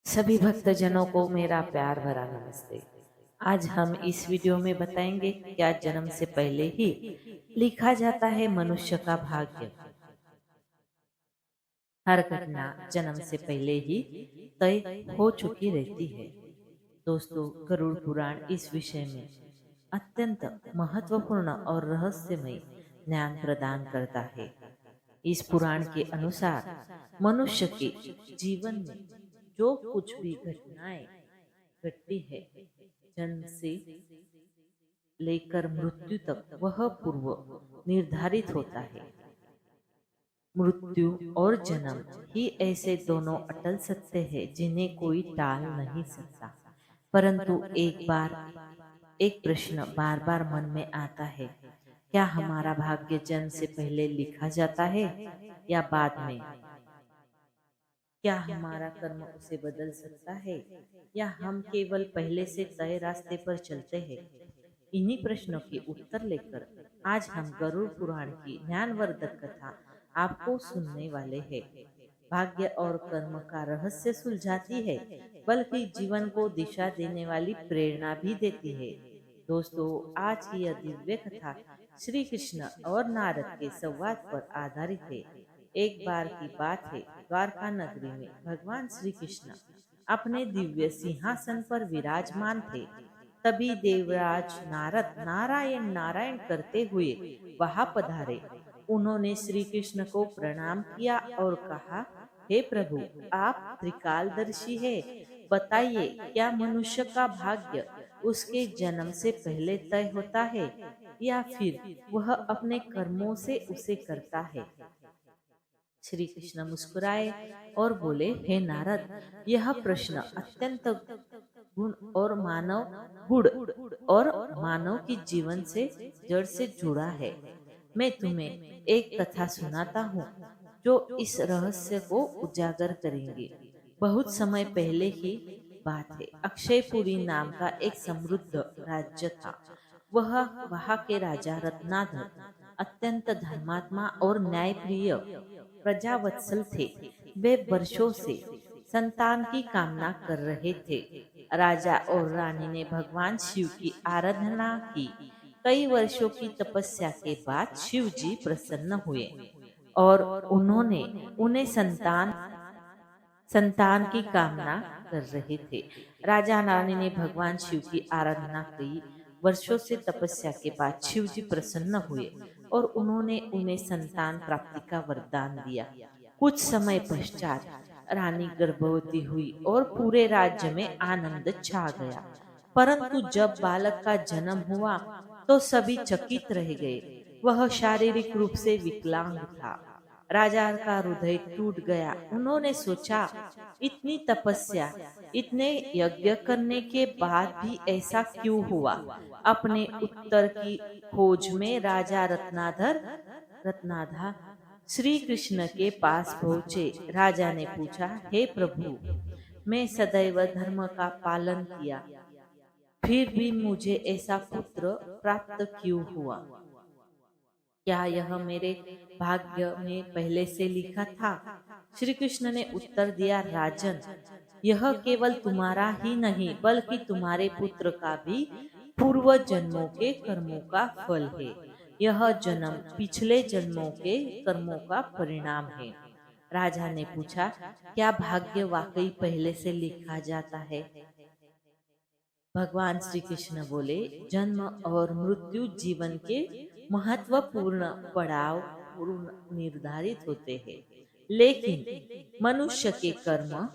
सभी भक्तजनों को मेरा प्यार भरा नमस्ते। आज हम इस वीडियो में बताएंगे क्या जन्म से पहले ही लिखा जाता है मनुष्य का भाग्य। हर घटना जन्म से पहले ही तय हो चुकी रहती है। दोस्तों, गरुड़ पुराण इस विषय में अत्यंत महत्वपूर्ण और रहस्यमय ज्ञान प्रदान करता है। इस पुराण के अनुसार मनुष्य के जीवन में जो कुछ भी घटनाएं घटती है, जन्म से लेकर मृत्यु तक, वह पूर्व निर्धारित होता है। मृत्यु और जन्म ही ऐसे दोनों अटल सत्य है जिन्हें कोई टाल नहीं सकता। परंतु एक प्रश्न बार बार मन में आता है, क्या हमारा भाग्य जन्म से पहले लिखा जाता है या बाद में? क्या हमारा कर्म उसे बदल सकता है या हम केवल पहले से तय रास्ते पर चलते हैं? इन्हीं प्रश्नों के उत्तर लेकर आज हम गरुड़ पुराण की ज्ञानवर्धक कथा आपको सुनने वाले हैं। भाग्य और कर्म का रहस्य सुलझाती है, बल्कि जीवन को दिशा देने वाली प्रेरणा भी देती है। दोस्तों, आज की यह दिव्य कथा श्री कृष्ण और नारद के संवाद पर आधारित है। एक बार की बात है, द्वारका नगरी में भगवान श्री कृष्ण अपने दिव्य सिंहासन पर विराजमान थे। तभी देवराज नारद नारायण नारायण करते हुए वहां पधारे। उन्होंने श्री कृष्ण को प्रणाम किया और कहा, हे प्रभु, आप त्रिकालदर्शी है। बताइए, क्या मनुष्य का भाग्य उसके जन्म से पहले तय होता है या फिर वह अपने कर्मों से उसे करता है? श्री कृष्ण मुस्कुराए और बोले, हे नारद, यह प्रश्न अत्यंत गुण और मानव की जीवन से जड़ से जुड़ा है। मैं तुम्हें एक कथा सुनाता हूँ जो इस रहस्य को उजागर करेंगे। बहुत समय पहले ही बात है, अक्षयपुरी नाम का एक समृद्ध राज्य था। वह वहाँ के राजा रत्नाधर अत्यंत धर्मात्मा और न्यायप्रिय प्रजावत्सल थे। वे वर्षों से संतान की कामना कर रहे थे। राजा और रानी ने भगवान शिव की आराधना की। कई वर्षों की तपस्या के बाद शिव जी प्रसन्न हुए और उन्होंने उन्हें संतान की कामना कर रहे थे। राजा रानी ने भगवान शिव की आराधना की। वर्षों से तपस्या के बाद शिव जी प्रसन्न हुए और उन्होंने उन्हें संतान प्राप्ति का वरदान दिया। कुछ समय पश्चात रानी गर्भवती हुई और पूरे राज्य में आनंद छा गया। परंतु जब बालक का जन्म हुआ तो सभी चकित रह गए। वह शारीरिक रूप से विकलांग था। राजा का हृदय टूट गया। उन्होंने सोचा, इतनी तपस्या, इतने यज्ञ करने के बाद भी ऐसा क्यों हुआ? अपने उत्तर की खोज में राजा रत्नाधा श्री कृष्ण के पास पहुँचे। राजा ने पूछा, हे प्रभु, मैं सदैव धर्म का पालन किया, फिर भी मुझे ऐसा पुत्र प्राप्त क्यों हुआ? क्या यह मेरे भाग्य में पहले से लिखा था? श्री कृष्ण ने उत्तर दिया, राजन, यह केवल तुम्हारा ही नहीं बल्कि तुम्हारे पुत्र का भी पूर्व जन्मों के कर्मों का फल है। यह जन्म पिछले जन्मों के कर्मों का परिणाम है। राजा ने पूछा, क्या भाग्य वाकई पहले से लिखा जाता है? भगवान श्री कृष्ण बोले, जन्म और मृत्यु जीवन के महत्वपूर्ण पड़ाव पूर्ण निर्धारित होते हैं, लेकिन मनुष्य के कर्म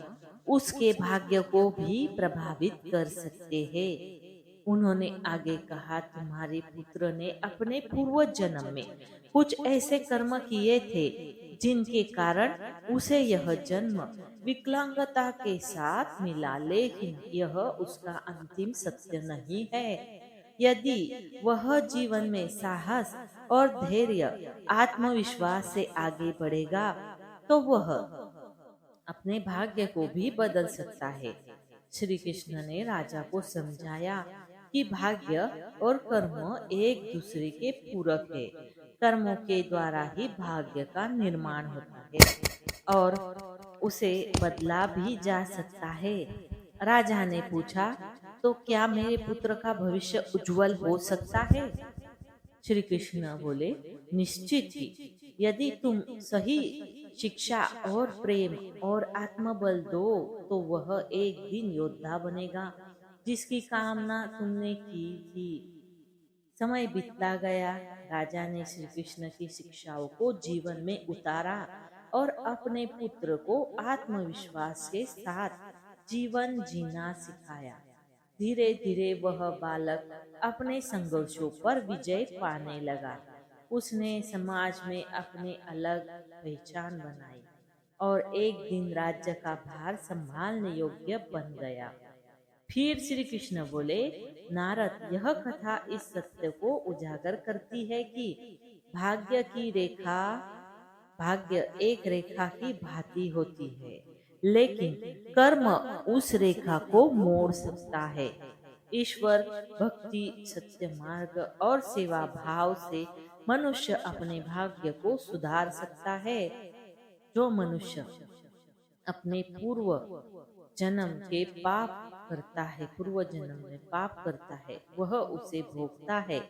उसके भाग्य को भी प्रभावित कर सकते हैं। उन्होंने आगे कहा, तुम्हारे पुत्र ने अपने पूर्व जन्म में कुछ ऐसे कर्म किए थे जिनके कारण उसे यह जन्म विकलांगता के साथ मिला, लेकिन यह उसका अंतिम सत्य नहीं है। यदि वह जीवन में साहस और धैर्य, आत्मविश्वास से आगे बढ़ेगा, तो वह अपने भाग्य को भी बदल सकता है। श्री कृष्ण ने राजा को समझाया कि भाग्य और कर्म एक दूसरे के पूरक है। कर्मों के द्वारा ही भाग्य का निर्माण होता है और उसे बदला भी जा सकता है। राजा ने पूछा, तो क्या मेरे पुत्र का भविष्य उज्जवल हो सकता है? श्री कृष्ण बोले, निश्चित ही। यदि तुम सही शिक्षा और प्रेम और आत्मबल दो तो वह एक दिन योद्धा बनेगा, जिसकी कामना तुमने की थी। समय बीतता गया। राजा ने श्री कृष्ण की शिक्षाओं को जीवन में उतारा और अपने पुत्र को आत्मविश्वास के साथ जीवन जीना सिखाया। धीरे धीरे वह बालक अपने संघर्षों पर विजय पाने लगा। उसने समाज में अपने अलग पहचान बनाई और एक दिन राज्य का भार संभालने योग्य बन गया। फिर श्री कृष्ण बोले, नारद, यह कथा इस सत्य को उजागर करती है कि भाग्य की रेखा भाग्य एक रेखा की भांति होती है, लेकिन कर्म उस रेखा को मोड़ सकता है। ईश्वर भक्ति, सत्य मार्ग और सेवा भाव से मनुष्य अपने भाग्य को सुधार सकता है। जो मनुष्य अपने जन्म के पाप करता है पूर्व जन्म में पाप करता है, वह उसे भोगता है।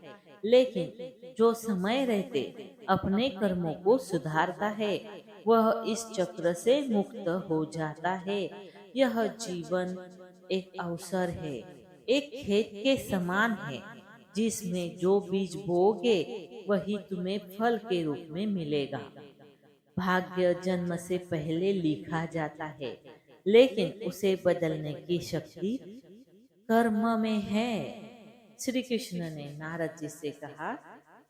लेकिन जो समय रहते अपने कर्मों को सुधारता है, वह इस चक्र से मुक्त हो जाता है। यह जीवन एक अवसर है, एक खेत के समान है, जिसमें जो बीज बोओगे वही तुम्हें फल के रूप में मिलेगा। भाग्य जन्म से पहले लिखा जाता है, लेकिन उसे बदलने की शक्ति कर्म में है। श्री कृष्ण ने नारद जी से कहा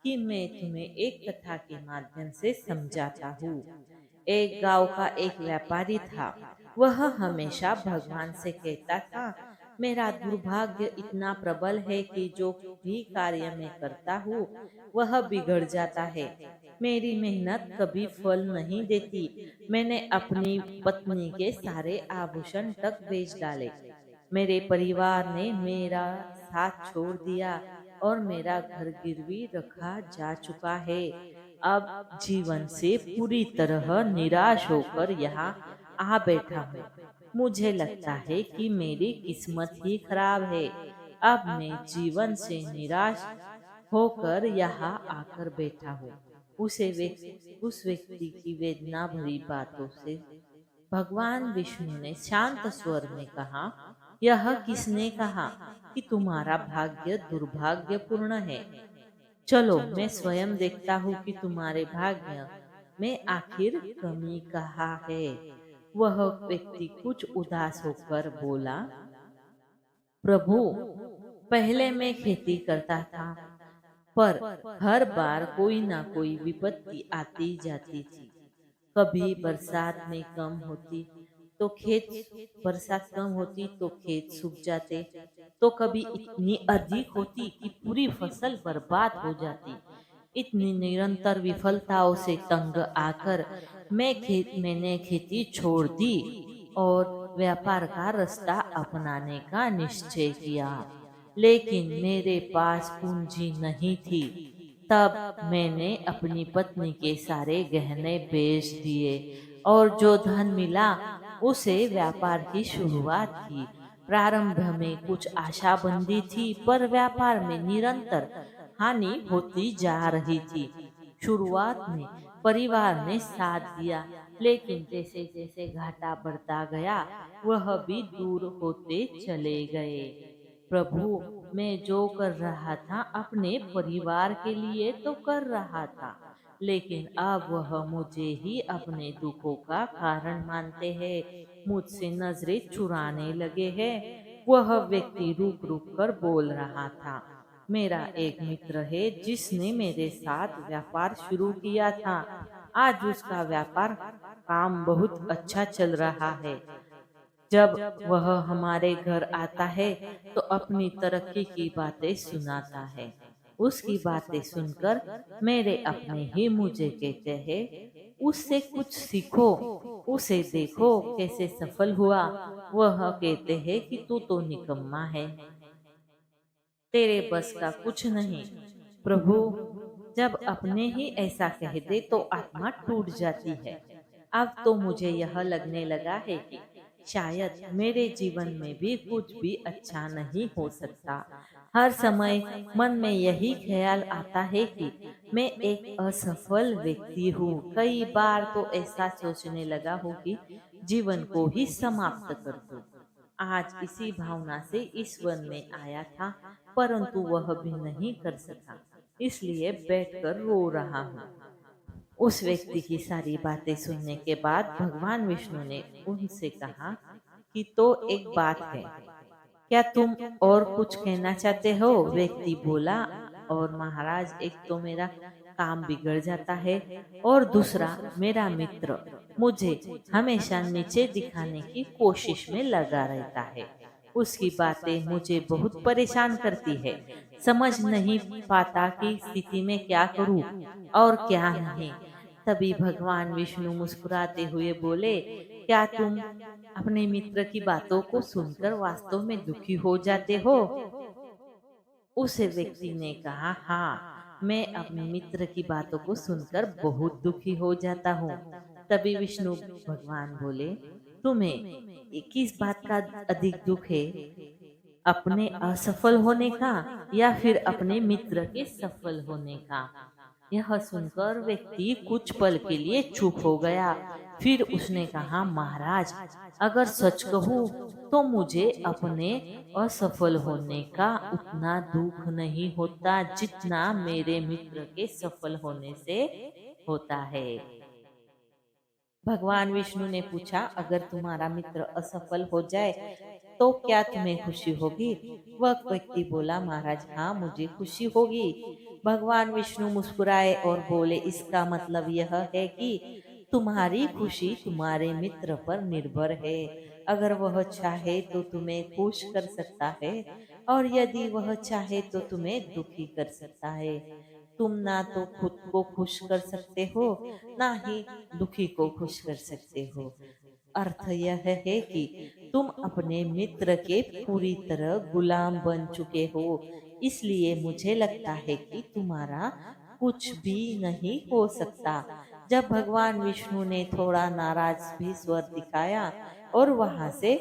कि मैं तुम्हें एक कथा के माध्यम से समझाता हूँ। एक गांव का एक व्यापारी था। वह हमेशा भगवान से कहता था, मेरा दुर्भाग्य इतना प्रबल है कि जो भी कार्य मैं करता हूँ वह बिगड़ जाता है। मेरी मेहनत कभी फल नहीं देती। मैंने अपनी पत्नी के सारे आभूषण तक बेच डाले। मेरे परिवार ने मेरा साथ छोड़ दिया और मेरा घर गिरवी रखा जा चुका है। अब जीवन से पूरी तरह निराश होकर यहाँ आ बैठा हूँ। मुझे लगता है कि मेरी किस्मत ही खराब है। अब मैं जीवन से निराश होकर यहाँ आकर बैठा हूँ। उस व्यक्ति की वेदना भरी बातों से भगवान विष्णु ने शांत स्वर में कहा, यह किसने कहा कि तुम्हारा भाग्य दुर्भाग्यपूर्ण है? चलो मैं स्वयं देखता हूँ कि तुम्हारे भाग्य में आखिर कमी कहाँ है। वह व्यक्ति कुछ उदास होकर बोला, प्रभु, पहले मैं खेती करता था, पर हर बार कोई ना कोई विपत्ति आती जाती थी। कभी बरसात कम होती तो खेत सूख जाते, तो कभी इतनी अधिक होती कि पूरी फसल बर्बाद हो जाती। इतनी निरंतर विफलताओं से तंग आकर मैंने खेती छोड़ दी और व्यापार का रास्ता अपनाने का निश्चय किया। लेकिन मेरे पास पूंजी नहीं थी। तब मैंने अपनी पत्नी के सारे गहने बेच दिए और जो धन मिला उसे व्यापार की शुरुआत की। प्रारंभ में कुछ आशाबंदी थी, पर व्यापार में निरंतर हानि होती जा रही थी। शुरुआत में परिवार ने साथ दिया, लेकिन जैसे जैसे घाटा बढ़ता गया वह भी दूर होते चले गए। प्रभु, मैं जो कर रहा था अपने परिवार के लिए तो कर रहा था, लेकिन अब वह मुझे ही अपने दुखों का कारण मानते हैं, मुझसे नजरें चुराने लगे हैं। वह व्यक्ति रुक रुक कर बोल रहा था, मेरा एक मित्र है जिसने मेरे साथ व्यापार शुरू किया था। आज उसका व्यापार काम बहुत अच्छा चल रहा है। जब वह हमारे घर आता है तो अपनी तरक्की की बातें सुनाता है। उसकी बातें सुनकर मेरे अपने ही मुझे कहते हैं, उससे कुछ सीखो, उसे देखो कैसे सफल हुआ। वह कहते हैं कि तू तो निकम्मा है, तेरे बस का कुछ नहीं। प्रभु, जब अपने ही ऐसा कह दे तो आत्मा टूट जाती है। अब तो मुझे यह लगने लगा है कि शायद मेरे जीवन में भी कुछ भी अच्छा नहीं हो सकता। हर समय मन में यही ख्याल आता है कि मैं एक असफल व्यक्ति हूँ। कई बार तो ऐसा सोचने लगा हूँ कि जीवन को ही समाप्त कर दूं। आज इसी भावना से इस वन में आया था, परंतु वह भी नहीं कर सका, इसलिए बैठकर रो रहा हूँ। उस व्यक्ति की सारी बातें सुनने के बाद भगवान विष्णु ने उनसे कहा कि तो एक बात है, क्या तुम और कुछ कहना चाहते हो? व्यक्ति बोला, और महाराज, एक तो मेरा काम बिगड़ जाता है, और दूसरा मेरा मित्र मुझे हमेशा नीचे दिखाने की कोशिश में लगा रहता है। उसकी बातें मुझे बहुत परेशान करती है। समझ नहीं पाता कि स्थिति में क्या करूं और क्या नहीं। तभी भगवान विष्णु मुस्कुराते हुए बोले, क्या तुम अपने मित्र की बातों को सुनकर वास्तव में दुखी हो जाते हो? उस व्यक्ति ने कहा, हाँ, मैं अपने मित्र की बातों को सुनकर बहुत दुखी हो जाता हूँ। तभी विष्णु भगवान बोले, तुम्हें किस बात का अधिक दुख है? अपने असफल होने का या फिर अपने मित्र के सफल होने का? यह सुनकर व्यक्ति कुछ पल के लिए चुप हो गया। फिर उसने कहा, महाराज, अगर सच कहूँ तो मुझे अपने असफल होने का उतना दुख नहीं होता जितना मेरे मित्र के सफल होने से होता है। भगवान विष्णु ने पूछा, अगर तुम्हारा मित्र असफल हो जाए तो क्या तुम्हें खुशी होगी? वह व्यक्ति बोला, महाराज, हाँ, मुझे खुशी होगी। भगवान विष्णु मुस्कुराए और बोले, इसका मतलब यह है कि तुम्हारी खुशी तुम्हारे मित्र पर निर्भर है। अगर वह चाहे तो तुम्हें खुश कर सकता है, और यदि वह चाहे तो तुम्हें दुखी कर सकता है। तुम ना तो खुद को खुश कर सकते हो, ना ही दुखी को खुश कर सकते हो। अर्थ यह है कि तुम अपने मित्र के पूरी तरह गुलाम बन चुके हो। इसलिए मुझे लगता है कि तुम्हारा कुछ भी नहीं हो सकता। जब भगवान विष्णु ने थोड़ा नाराज भी स्वर दिखाया और वहां से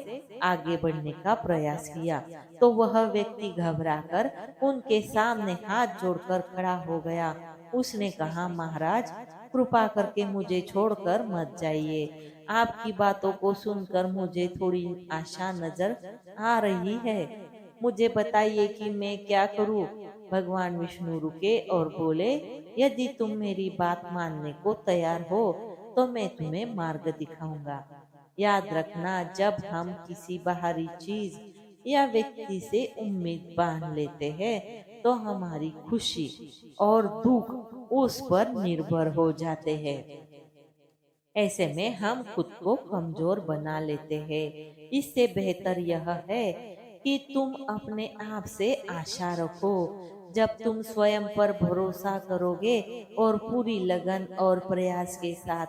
आगे बढ़ने का प्रयास किया, तो वह व्यक्ति घबराकर उनके सामने हाथ जोड़कर खड़ा हो गया। उसने कहा, महाराज, कृपा करके मुझे छोड़कर मत जाइए। आपकी बातों को सुनकर मुझे थोड़ी आशा नजर आ रही है। मुझे बताइए कि मैं क्या करूं? भगवान विष्णु रुके और बोले, यदि तुम मेरी बात मानने को तैयार हो तो मैं तुम्हें मार्ग दिखाऊंगा। याद रखना, जब हम किसी बाहरी चीज या व्यक्ति से उम्मीद बांध लेते हैं तो हमारी खुशी और दुख उस पर निर्भर हो जाते हैं। ऐसे में हम खुद को कमजोर बना लेते हैं। इससे बेहतर यह है कि तुम अपने आप से आशा रखो। जब तुम स्वयं पर भरोसा करोगे और पूरी लगन और प्रयास के साथ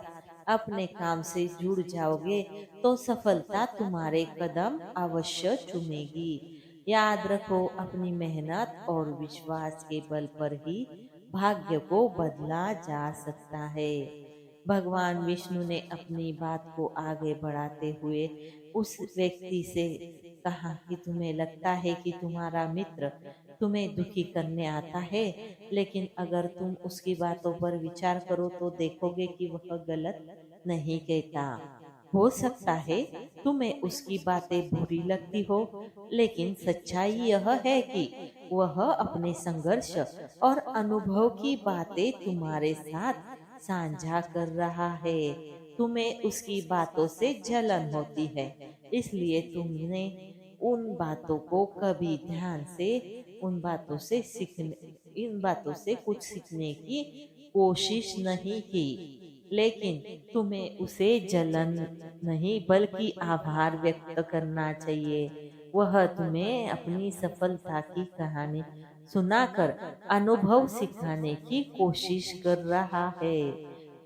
अपने काम से जुड़ जाओगे, तो सफलता तुम्हारे कदम अवश्य चूमेगी। याद रखो, अपनी मेहनत और विश्वास के बल पर ही भाग्य को बदला जा सकता है। भगवान विष्णु ने अपनी बात को आगे बढ़ाते हुए उस व्यक्ति से कहा कि तुम्हें लगता है कि तुम्हारा मित्र तुम्हें दुखी करने आता है, लेकिन अगर तुम उसकी बातों पर विचार करो तो देखोगे कि वह गलत नहीं कहता। हो सकता है तुम्हें उसकी बातें बुरी लगती हो, लेकिन सच्चाई यह है कि वह अपने संघर्ष और अनुभव की बातें तुम्हारे साथ साझा कर रहा है। तुम्हें उसकी बातों से जलन होती है, इसलिए तुमने उन बातों को कभी ध्यान से उन बातों से सीखने इन बातों से कुछ सीखने की कोशिश नहीं की। लेकिन तुम्हें उसे जलन नहीं बल्कि आभार व्यक्त करना चाहिए। वह तुम्हें अपनी सफलता की कहानी सुनाकर अनुभव सिखाने की कोशिश कर रहा है।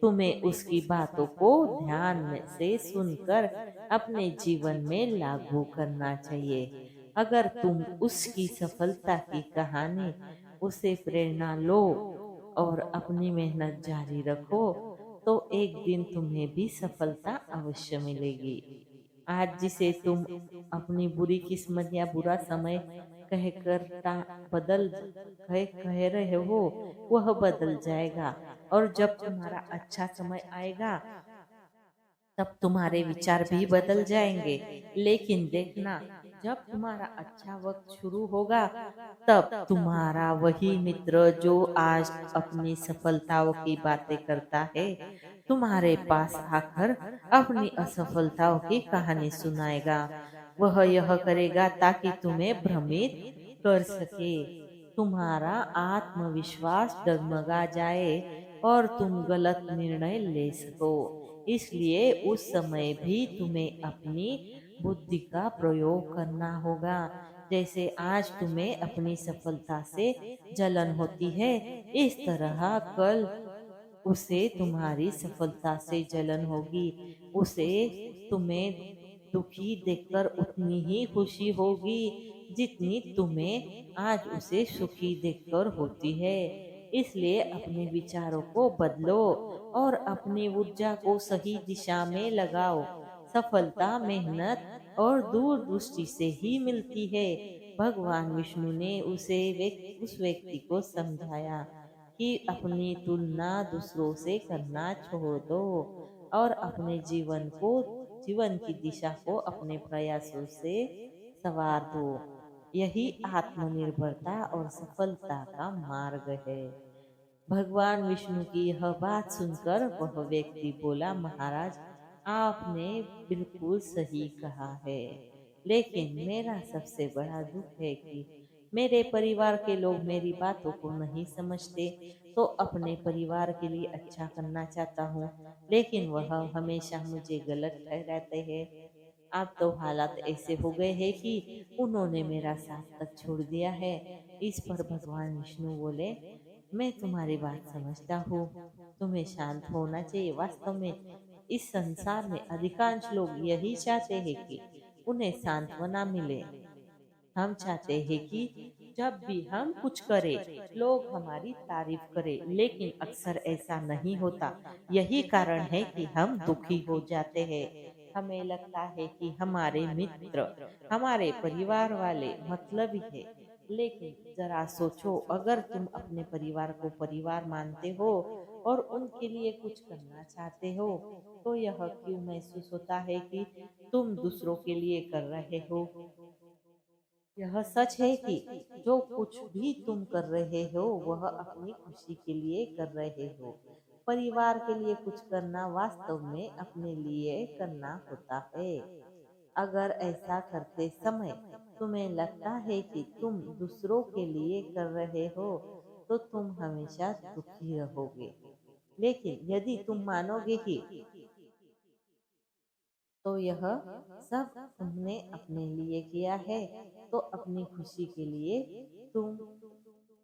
तुम्हें उसकी बातों को ध्यान में से सुनकर अपने जीवन में लागू करना चाहिए। अगर तुम उसकी सफलता की कहानी उसे प्रेरणा लो और अपनी मेहनत जारी रखो, तो एक दिन तुम्हें भी सफलता अवश्य मिलेगी। आज जिसे तुम अपनी बुरी किस्मत या बुरा समय कहकर कह रहे हो, वह बदल जाएगा। और जब तुम्हारा अच्छा समय आएगा, तब तुम्हारे विचार भी बदल जाएंगे। लेकिन देखना, जब तुम्हारा अच्छा वक्त शुरू होगा, तब तुम्हारा वही मित्र जो आज अपनी सफलताओं की बातें करता है, तुम्हारे पास आकर अपनी असफलताओं की कहानी सुनाएगा। वह यह करेगा ताकि तुम्हें भ्रमित कर सके, तुम्हारा आत्मविश्वास डगमगा जाए और तुम गलत निर्णय ले सको। इसलिए उस समय भी तुम्हें अपनी बुद्धि का प्रयोग करना होगा। जैसे आज तुम्हें अपनी सफलता से जलन होती है, इस तरह कल उसे तुम्हारी सफलता से जलन होगी। उसे तुम्हें दुखी देखकर उतनी ही खुशी होगी जितनी तुम्हें आज उसे सुखी देखकर होती है। इसलिए अपने विचारों को बदलो और अपनी ऊर्जा को सही दिशा में लगाओ। सफलता मेहनत और दूरदृष्टि से ही मिलती है। भगवान विष्णु ने उस व्यक्ति को समझाया कि अपनी तुलना दूसरों से करना छोड़ दो और अपने जीवन की दिशा को अपने प्रयासों से संवार दो। यही आत्मनिर्भरता और सफलता का मार्ग है। भगवान विष्णु की यह बात सुनकर वह व्यक्ति बोला, महाराज, आपने बिल्कुल सही कहा है, लेकिन मेरा सबसे बड़ा दुख है कि मेरे परिवार के लोग मेरी बातों को नहीं समझते। तो अपने परिवार के लिए अच्छा करना चाहता हूँ, लेकिन वह हमेशा मुझे गलत ठहराते हैं। अब तो हालात ऐसे हो गए हैं कि उन्होंने मेरा साथ तक छोड़ दिया है। इस पर भगवान विष्णु बोले, मैं तुम्हारी बात समझता हूँ, तुम्हें शांत होना चाहिए। वास्तव में इस संसार में अधिकांश लोग यही चाहते हैं कि उन्हें सांत्वना मिले। हम चाहते हैं कि जब भी हम कुछ करें, लोग हमारी तारीफ करें, लेकिन अक्सर ऐसा नहीं होता। यही कारण है कि हम दुखी हो जाते हैं। हमें लगता है कि हमारे मित्र, हमारे परिवार वाले मतलबी है। लेकिन जरा सोचो, अगर तुम अपने परिवार को परिवार मानते हो और उनके लिए कुछ करना चाहते हो, तो यह क्यों महसूस होता है कि तुम दूसरों के लिए कर रहे हो? यह सच है कि जो कुछ भी तुम कर रहे हो, वह अपनी खुशी के लिए कर रहे हो। परिवार के लिए कुछ करना वास्तव में अपने लिए करना होता है। अगर ऐसा करते समय तुम्हें लगता है कि तुम दूसरों के लिए कर रहे हो, तो तुम हमेशा दुखी रहोगे। लेकिन यदि तुम मानोगे कि तो यह सब तुमने अपने लिए किया है, तो अपनी खुशी के लिए तुम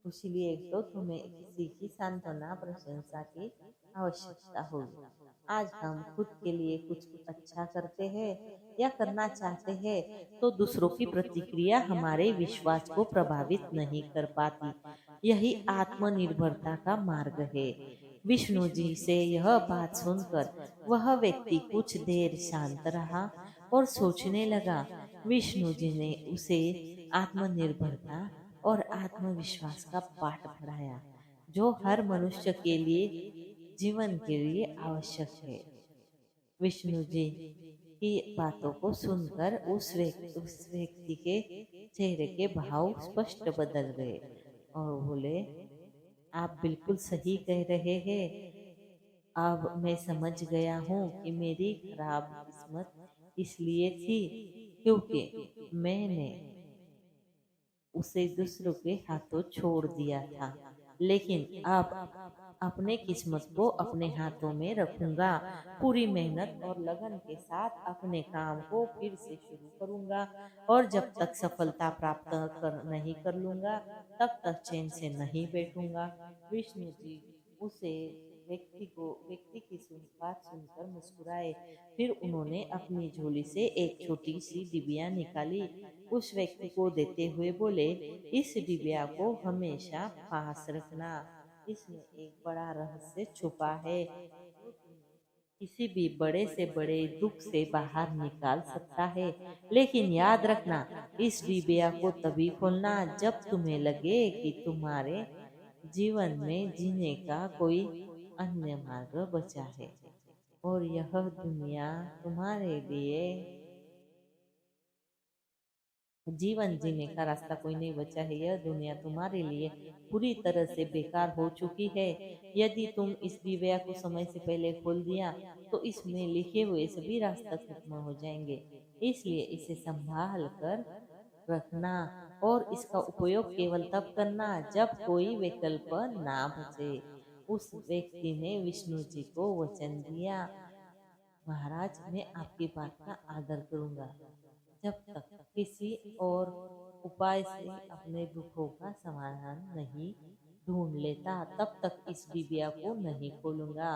इसलिए तो तुम्हें किसी की सांत्वना प्रशंसा की आवश्यकता होगी। आज हम खुद के लिए कुछ अच्छा करते हैं या करना चाहते हैं, तो दूसरों की प्रतिक्रिया हमारे विश्वास को प्रभावित नहीं कर पाती। यही आत्मनिर्भरता का मार्ग है। विष्णु जी से यह बात सुनकर वह व्यक्ति कुछ देर शांत रहा और सोचने लगा। विष्णु जी ने उसे आत्मनिर्भरता और आत्मविश्वास का पाठ पढ़ाया, जो हर मनुष्य के लिए जीवन के लिए आवश्यक है। विष्णु जी की बातों को सुनकर उस व्यक्ति के चेहरे के भाव स्पष्ट बदल गए और बोले, आप बिल्कुल सही कह रहे हैं। अब मैं समझ गया हूँ कि मेरी खराब किस्मत इसलिए थी क्योंकि मैंने उसे दूसरों के हाथों छोड़ दिया था। लेकिन अब अपने किस्मत को अपने हाथों में रखूंगा। पूरी मेहनत और लगन के साथ अपने काम को फिर से शुरू करूंगा और जब तक सफलता प्राप्त नहीं कर लूंगा, तब तक चैन से नहीं बैठूंगा। विष्णु जी उसे व्यक्ति की बात सुनकर मुस्कुराए। फिर उन्होंने अपनी झोली से एक छोटी सी डिबिया निकाली, उस व्यक्ति को देते हुए बोले, इस डिबिया को हमेशा पास रखना, इसमें एक बड़ा रहस्य छुपा है जो किसी भी बड़े से बड़े दुख से बाहर निकाल सकता है। लेकिन याद रखना, इस डिबिया को तभी खोलना जब तुम्हें लगे कि तुम्हारे जीवन में जीने का कोई अन्य मार्ग बचा है और यह दुनिया तुम्हारे लिए जीवन जीने का रास्ता कोई नहीं बचा है। यह दुनिया तुम्हारे लिए पूरी तरह से बेकार हो चुकी है। यदि तुम इस दिव्या को समय से पहले खोल दिया तो इसमें लिखे हुए सभी रास्ते खत्म हो जाएंगे। इसलिए इसे संभाल कर रखना और इसका उपयोग केवल तब करना जब कोई विकल्प ना बचे। उस व्यक्ति ने विष्णु जी को वचन दिया, महाराज मैं आपकी बात का आदर करूंगा। जब तक किसी और उपाय से अपने दुखों का समाधान नहीं ढूंढ लेता तब तक इस डिबिया को नहीं खोलूंगा।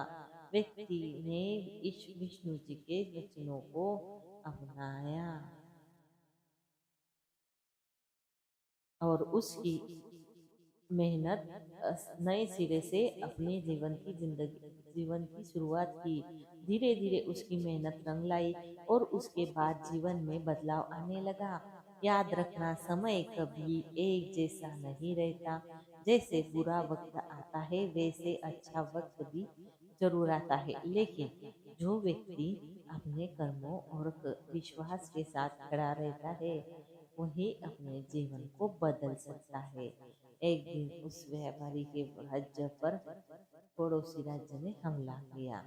व्यक्ति ने इस विष्णु जी के वचनों को अपनाया और उसकी मेहनत नए सिरे से अपने जीवन की शुरुआत की। धीरे धीरे उसकी मेहनत रंग लाई और उसके बाद जीवन में बदलाव आने लगा। याद रखना, समय कभी एक जैसा नहीं रहता। जैसे बुरा वक्त आता है वैसे अच्छा वक्त भी जरूर आता है। लेकिन जो व्यक्ति अपने कर्मों और विश्वास के साथ खड़ा रहता है वही अपने जीवन को बदल सकता है। एक दिन उस व्यापारी के राज्य पर पड़ोसी राज्य ने हमला किया।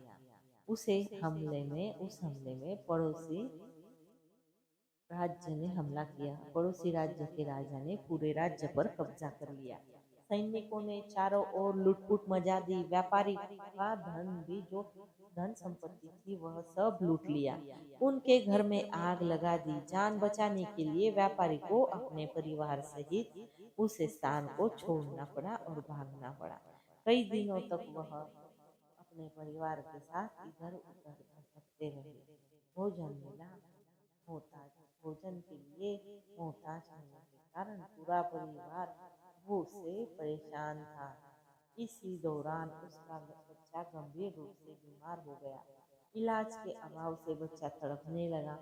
उस हमले में पड़ोसी राज्य ने हमला किया। पड़ोसी राज्य के राजा ने पूरे राज्य पर कब्जा कर लिया। सैनिकों ने चारों ओर लूटपुट मचा दी। व्यापारी का धन भी, जो धन संपत्ति थी, वह सब लूट लिया। उनके घर में आग लगा दी। जान बचाने के लिए व्यापारी को अपने परिवार सहित उस स्थान को छोड़ना पड़ा और भागना पड़ा। कई दिनों तक वह अपने परिवार के साथ इधर उधर भटकते रहे। भोजन मिला मोहताज भोजन के लिए मोहताज होने के कारण पूरा परिवार भूख से परेशान था। इसी दौरान उसका बच्चा गंभीर रूप से बीमार हो गया। इलाज के अभाव से बच्चा तड़पने लगा।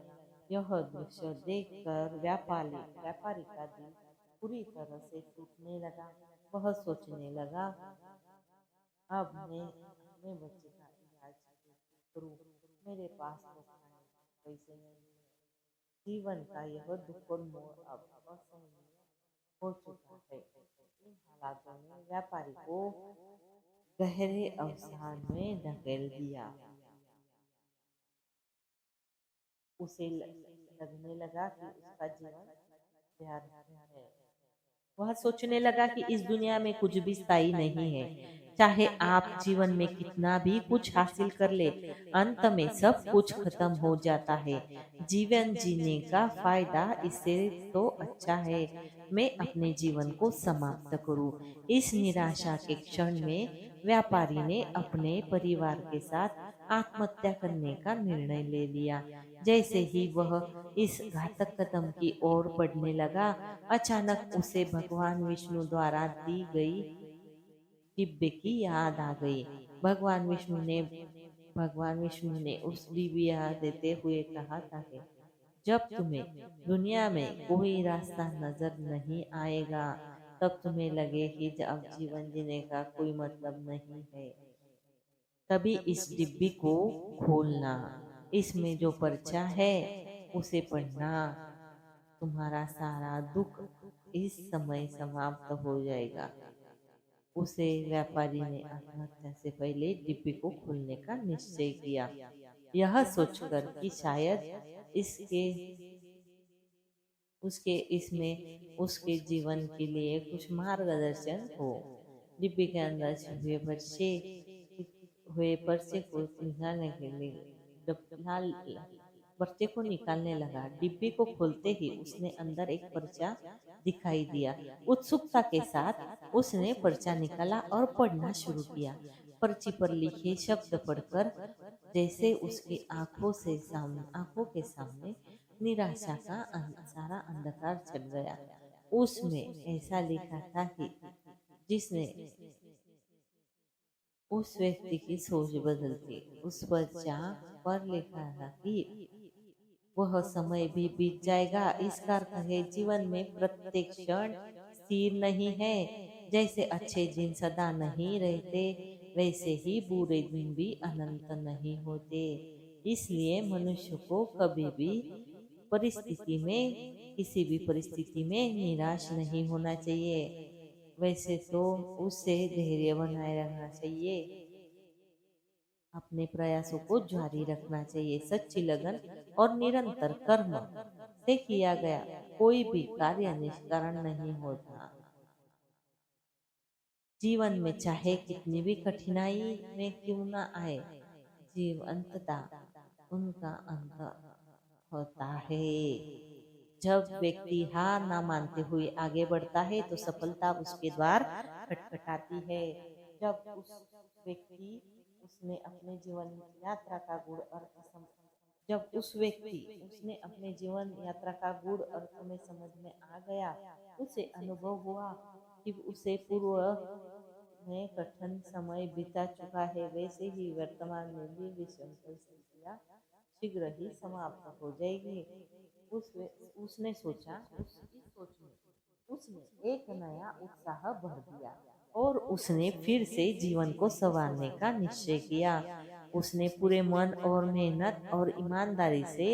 यह दृश्य देखकर व्यापारी का दिल पूरी तरह से टूटने लगा। वह सोचने लगा, अब मैं अपने बच्चे का इलाज कैसे करूं? मेरे पास तो खाने के पैसे नहीं है। जीवन का यह दुखद मोड़ अब असहनीय हो चुका है। इन हालातों ने व्यापारी को गहरे अवसाद में धकेल दिया। उसे लगने लगा कि उसका जीवन व्यर्थ है। वह सोचने लगा कि इस दुनिया में कुछ भी स्थायी नहीं है। चाहे आप जीवन में कितना भी कुछ हासिल कर ले, अंत में सब कुछ खत्म हो जाता है। जीवन जीने का फायदा इससे तो अच्छा है मैं अपने जीवन को समाप्त करूं। इस निराशा के क्षण में व्यापारी ने अपने परिवार के साथ आत्महत्या करने का निर्णय ले लिया। जैसे ही वह इस घातक कदम की ओर बढ़ने लगा, अचानक उसे भगवान विष्णु द्वारा दी गई दिव्य की याद आ गई। भगवान विष्णु ने उस दिव्या देते हुए कहा था कि जब तुम्हें दुनिया में कोई रास्ता नजर नहीं आएगा, तब तुम्हें लगे कि अब जीवन जीने का कोई मतलब नहीं है, तभी इस डिब्बी को खोलना। इसमें जो पर्चा है उसे पढ़ना। तुम्हारा सारा दुख इस समय समाप्त हो जाएगा। उसे व्यापारी ने आत्महत्या से पहले डिब्बी को खोलने का निश्चय किया, यह सोचकर कि शायद इसके उसके इसमें उसके जीवन के लिए कुछ मार्गदर्शन हो। डिब्बी के अंदर हुए पर्चे को निकालने के लिए लाल पर्चे को निकालने लगा। डिब्बी को खोलते ही उसने अंदर एक पर्चा दिखाई दिया। उत्सुकता के साथ उसने पर्चा निकाला और पढ़ना शुरू किया। पर्ची पर लिखे शब्द पढ़कर जैसे उसकी आंखों के सामने निराशा का सारा अंधकार छट गया। उसमें ऐसा लिखा था कि जिसने उस व्यक्ति की सोच बदलती। उस पर जहाँ पर लिखा था कि वह समय भी बीत जाएगा। इसका अर्थ है जीवन में प्रत्येक क्षण स्थिर नहीं है। जैसे अच्छे दिन सदा नहीं रहते, वैसे ही बुरे दिन भी अनंत नहीं होते। इसलिए मनुष्य को कभी भी परिस्थिति में किसी भी परिस्थिति में निराश नहीं होना चाहिए। वैसे तो उसे धैर्य बनाए रखना चाहिए, अपने प्रयासों को जारी रखना चाहिए। सच्ची लगन और निरंतर कर्म से किया गया कोई भी कार्य निष्कारण नहीं होता। जीवन में चाहे कितनी भी कठिनाई में क्यों ना आए, जीव अंततः उनका अंत होता है। जब व्यक्ति हार ना मानते हुए आगे बढ़ता है तो सफलता उसके द्वार खटखटाती है। जब उस व्यक्ति उसने अपने जीवन यात्रा का गुण अर्थ सम जब उस व्यक्ति उसने अपने जीवन यात्रा का गुण अर्थ में समझ में आ गया, उसे अनुभव हुआ कि उसे पूर्व में कठिन समय बीता चुका है, वैसे ही वर्तमान में भी विषम परिस्थितियां शीघ्र ही समाप्त हो जाएगी। उसने सोचा, उसकी सोच में उसने एक नया उत्साह भर दिया और उसने फिर से जीवन को संवारने का निश्चय किया। उसने पूरे मन और मेहनत और ईमानदारी से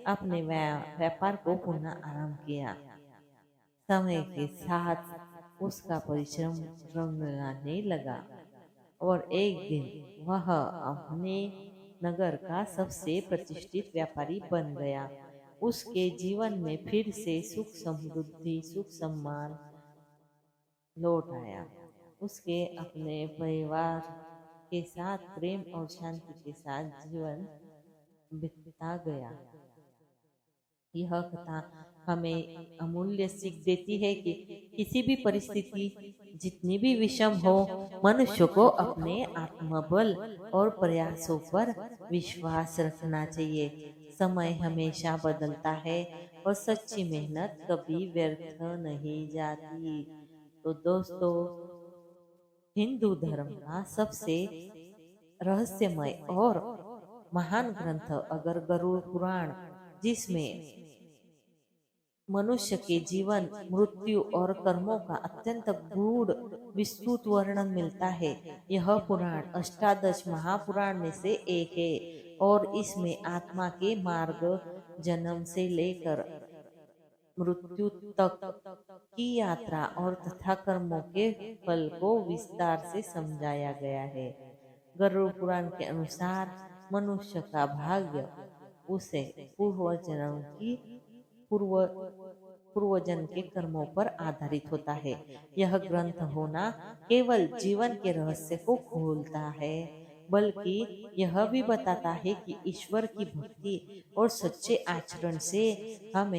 अपने व्यापार को पुनः आरंभ किया। समय के साथ उसका परिश्रम रंग लाने लगा और एक दिन वह अपने नगर का सबसे प्रतिष्ठित व्यापारी बन गया। उसके जीवन में फिर से सुख समृद्धि सुख सम्मान लौट आया। उसके अपने परिवार के साथ प्रेम और शांति के साथ जीवन बीतता गया। यह कथा हमें अमूल्य सीख देती है कि किसी भी परिस्थिति जितनी भी विषम हो, मनुष्य को अपने आत्मबल और प्रयासों पर विश्वास रखना चाहिए। समय हमेशा बदलता है और सच्ची मेहनत कभी व्यर्थ नहीं जाती। तो दोस्तों, हिंदू धर्म का सबसे रहस्यमय और महान ग्रंथ अगर गरुड़ पुराण, जिसमें मनुष्य के जीवन मृत्यु और कर्मों का अत्यंत गूढ़ विस्तृत वर्णन मिलता है। यह पुराण अष्टादश महापुराण में से एक है और इसमें आत्मा के मार्ग, जन्म से लेकर मृत्यु तक की यात्रा और तथा कर्मों के फल को विस्तार से समझाया गया है। गरुड़ पुराण के अनुसार मनुष्य का भाग्य उसे पूर्व जन्म की पूर्व पूर्वजन के कर्मों पर आधारित होता है। यह ग्रंथ होना केवल जीवन के रहस्य को खोलता है, बल्कि यह भी बताता है कि ईश्वर की भक्ति और सच्चे आचरण से हम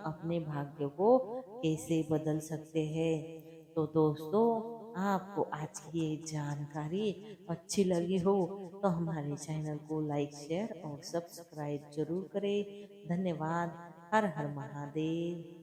अपने भाग्य को कैसे बदल सकते हैं। तो दोस्तों, आपको आज की ये जानकारी अच्छी लगी हो तो हमारे चैनल को लाइक शेयर और सब्सक्राइब जरूर करें। धन्यवाद। हर हर महादेव।